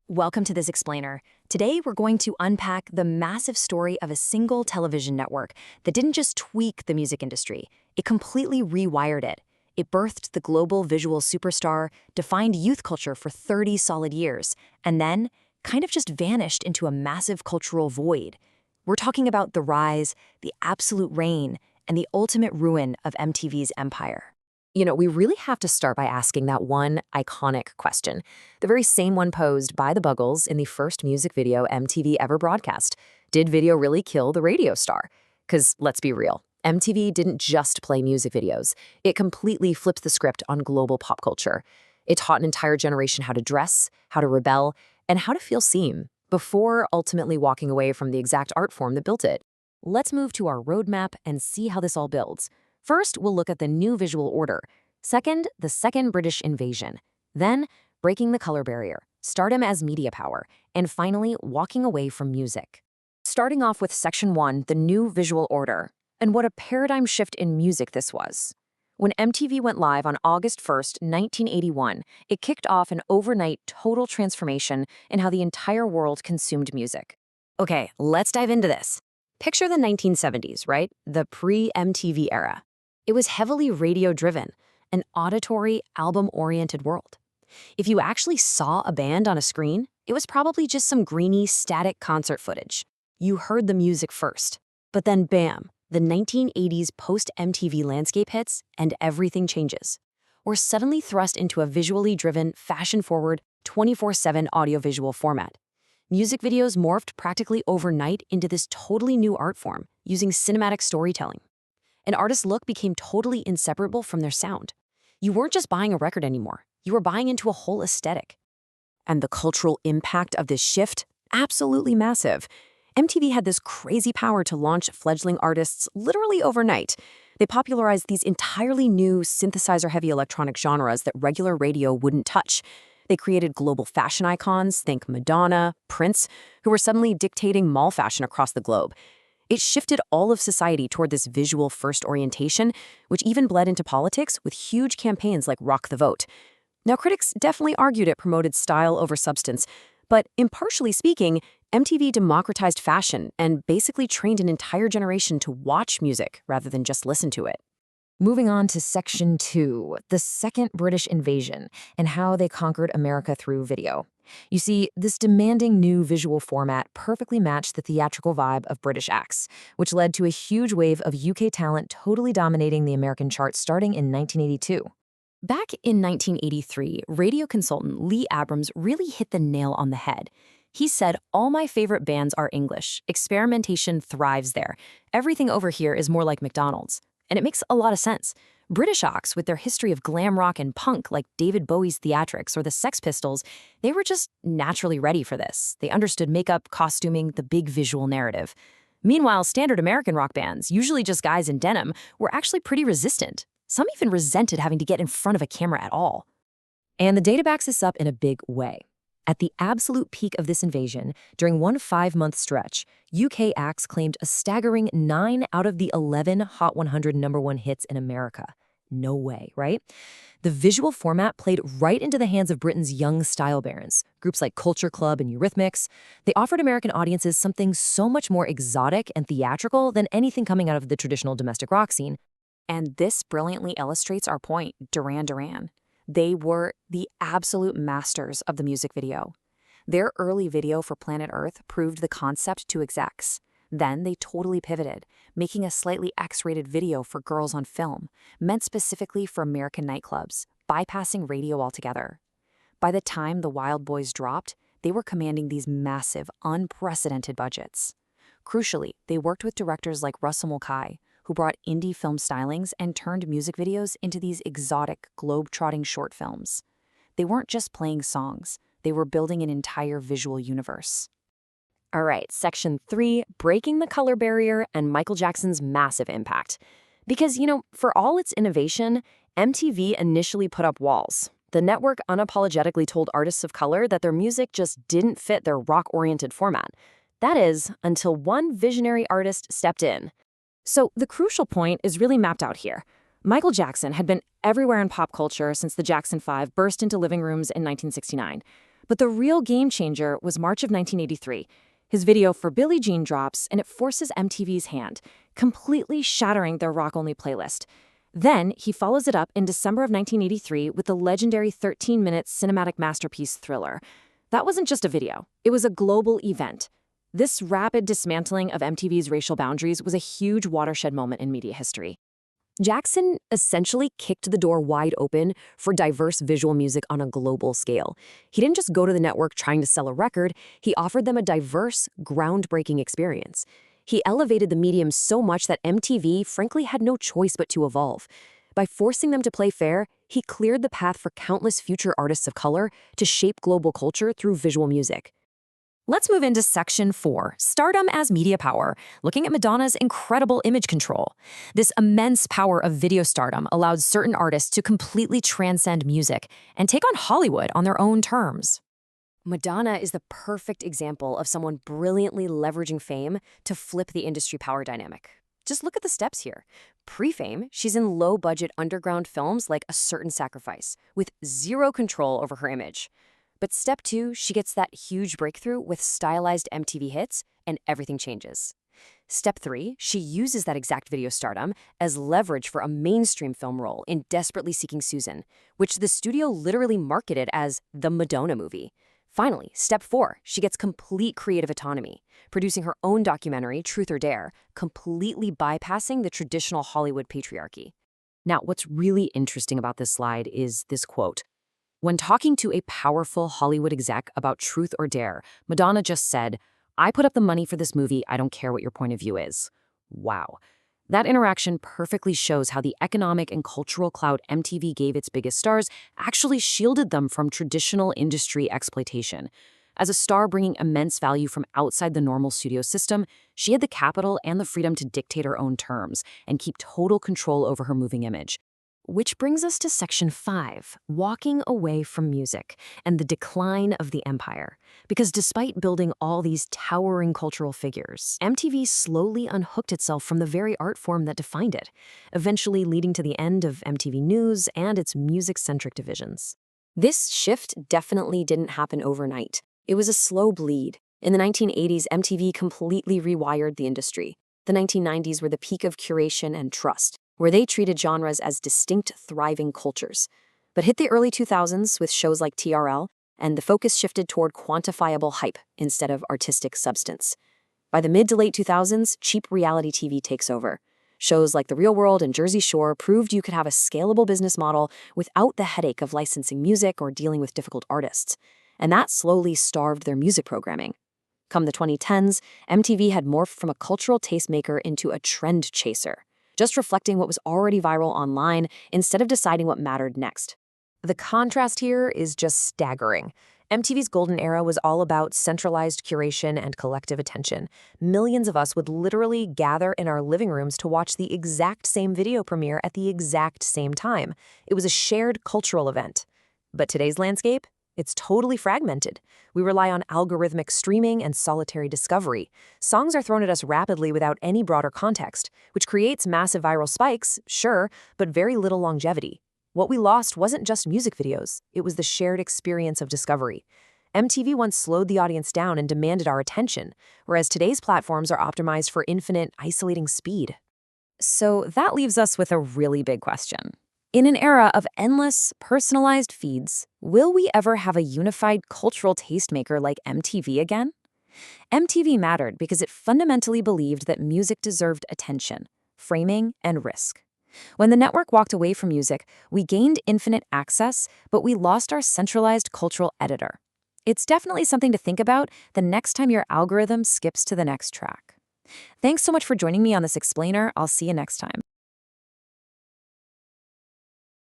Welcome to this explainer. Today, we're going to unpack the massive story of a single television network that didn't just tweak the music industry, it completely rewired it. It birthed the global visual superstar, defined youth culture for 30 solid years, and then kind of just vanished into a massive cultural void. We're talking about the rise, the absolute reign, and the ultimate ruin of MTV's empire. We really have to start by asking that one iconic question, the very same one posed by the Buggles in the first music video MTV ever broadcast. Did video really kill the radio star? Because let's be real, MTV didn't just play music videos. It completely flipped the script on global pop culture. It taught an entire generation how to dress, how to rebel, and how to feel seen, before ultimately walking away from the exact art form that built it. Let's move to our roadmap and see how this all builds. First, we'll look at the new visual order. Second, the second British invasion. Then, breaking the color barrier, stardom as media power, and finally, walking away from music. Starting off with Section 1, the new visual order, and what a paradigm shift in music this was. When MTV went live on August 1st, 1981, it kicked off an overnight total transformation in how the entire world consumed music. Okay, let's dive into this. Picture the 1970s, right? The pre-MTV era. It was heavily radio-driven, an auditory, album-oriented world. If you actually saw a band on a screen, it was probably just some grainy, static concert footage. You heard the music first. But then bam, the 1980s post-MTV landscape hits and everything changes. We're suddenly thrust into a visually driven, fashion-forward, 24/7 audiovisual format. Music videos morphed practically overnight into this totally new art form, using cinematic storytelling. An artist's look became totally inseparable from their sound. You weren't just buying a record anymore. You were buying into a whole aesthetic. And the cultural impact of this shift? Absolutely massive. MTV had this crazy power to launch fledgling artists literally overnight. They popularized these entirely new synthesizer-heavy electronic genres that regular radio wouldn't touch. They created global fashion icons, think Madonna, Prince, who were suddenly dictating mall fashion across the globe. It shifted all of society toward this visual-first orientation, which even bled into politics with huge campaigns like Rock the Vote. Now, critics definitely argued it promoted style over substance, but impartially speaking, MTV democratized fashion and basically trained an entire generation to watch music rather than just listen to it. Moving on to Section 2, the second British invasion, and how they conquered America through video. You see, this demanding new visual format perfectly matched the theatrical vibe of British acts, which led to a huge wave of UK talent totally dominating the American charts starting in 1982. Back in 1983, radio consultant Lee Abrams really hit the nail on the head. He said, "All my favorite bands are English. Experimentation thrives there. Everything over here is more like McDonald's." And it makes a lot of sense. British acts, with their history of glam rock and punk like David Bowie's Theatrics or the Sex Pistols, they were just naturally ready for this. They understood makeup, costuming, the big visual narrative. Meanwhile, standard American rock bands, usually just guys in denim, were actually pretty resistant. Some even resented having to get in front of a camera at all. And the data backs this up in a big way. At the absolute peak of this invasion, during one 5-month stretch, UK acts claimed a staggering 9 out of the 11 Hot 100 #1 hits in America. No way, right? The visual format played right into the hands of Britain's young style barons, groups like Culture Club and Eurythmics. They offered American audiences something so much more exotic and theatrical than anything coming out of the traditional domestic rock scene. And this brilliantly illustrates our point, Duran Duran. They were the absolute masters of the music video. Their early video for Planet Earth proved the concept to execs. Then they totally pivoted, making a slightly X-rated video for Girls on Film, meant specifically for American nightclubs, bypassing radio altogether. By the time the Wild Boys dropped, they were commanding these massive, unprecedented budgets. Crucially, they worked with directors like Russell Mulcahy, who brought indie film stylings and turned music videos into these exotic, globe-trotting short films. They weren't just playing songs, they were building an entire visual universe. All right, Section 3, breaking the color barrier and Michael Jackson's massive impact. Because, for all its innovation, MTV initially put up walls. The network unapologetically told artists of color that their music just didn't fit their rock-oriented format. That is, until one visionary artist stepped in. So the crucial point is really mapped out here. Michael Jackson had been everywhere in pop culture since the Jackson 5 burst into living rooms in 1969. But the real game changer was March of 1983. His video for Billie Jean drops, and it forces MTV's hand, completely shattering their rock-only playlist. Then, he follows it up in December of 1983 with the legendary 13-minute cinematic masterpiece Thriller. That wasn't just a video. It was a global event. This rapid dismantling of MTV's racial boundaries was a huge watershed moment in media history. Jackson essentially kicked the door wide open for diverse visual music on a global scale. He didn't just go to the network trying to sell a record, he offered them a diverse, groundbreaking experience. He elevated the medium so much that MTV frankly had no choice but to evolve. By forcing them to play fair, he cleared the path for countless future artists of color to shape global culture through visual music. Let's move into Section 4, Stardom as Media Power, looking at Madonna's incredible image control. This immense power of video stardom allowed certain artists to completely transcend music and take on Hollywood on their own terms. Madonna is the perfect example of someone brilliantly leveraging fame to flip the industry power dynamic. Just look at the steps here. Pre-fame, she's in low-budget underground films like A Certain Sacrifice, with zero control over her image. But step 2, she gets that huge breakthrough with stylized MTV hits, and everything changes. Step 3, she uses that exact video stardom as leverage for a mainstream film role in Desperately Seeking Susan, which the studio literally marketed as the Madonna movie. Finally, step 4, she gets complete creative autonomy, producing her own documentary, Truth or Dare, completely bypassing the traditional Hollywood patriarchy. Now, what's really interesting about this slide is this quote. When talking to a powerful Hollywood exec about Truth or Dare, Madonna just said, "I put up the money for this movie, I don't care what your point of view is." Wow. That interaction perfectly shows how the economic and cultural clout MTV gave its biggest stars actually shielded them from traditional industry exploitation. As a star bringing immense value from outside the normal studio system, she had the capital and the freedom to dictate her own terms and keep total control over her moving image. Which brings us to Section 5, walking away from music and the decline of the empire. Because despite building all these towering cultural figures, MTV slowly unhooked itself from the very art form that defined it, eventually leading to the end of MTV News and its music-centric divisions. This shift definitely didn't happen overnight. It was a slow bleed. In the 1980s, MTV completely rewired the industry. The 1990s were the peak of curation and trust, where they treated genres as distinct, thriving cultures. But hit the early 2000s with shows like TRL, and the focus shifted toward quantifiable hype instead of artistic substance. By the mid to late 2000s, cheap reality TV takes over. Shows like The Real World and Jersey Shore proved you could have a scalable business model without the headache of licensing music or dealing with difficult artists. And that slowly starved their music programming. Come the 2010s, MTV had morphed from a cultural tastemaker into a trend chaser, just reflecting what was already viral online instead of deciding what mattered next. The contrast here is just staggering. MTV's golden era was all about centralized curation and collective attention. Millions of us would literally gather in our living rooms to watch the exact same video premiere at the exact same time. It was a shared cultural event. But today's landscape? It's totally fragmented. We rely on algorithmic streaming and solitary discovery. Songs are thrown at us rapidly without any broader context, which creates massive viral spikes, sure, but very little longevity. What we lost wasn't just music videos, it was the shared experience of discovery. MTV once slowed the audience down and demanded our attention, whereas today's platforms are optimized for infinite, isolating speed. So that leaves us with a really big question. In an era of endless, personalized feeds, will we ever have a unified cultural tastemaker like MTV again? MTV mattered because it fundamentally believed that music deserved attention, framing, and risk. When the network walked away from music, we gained infinite access, but we lost our centralized cultural editor. It's definitely something to think about the next time your algorithm skips to the next track. Thanks so much for joining me on this explainer. I'll see you next time.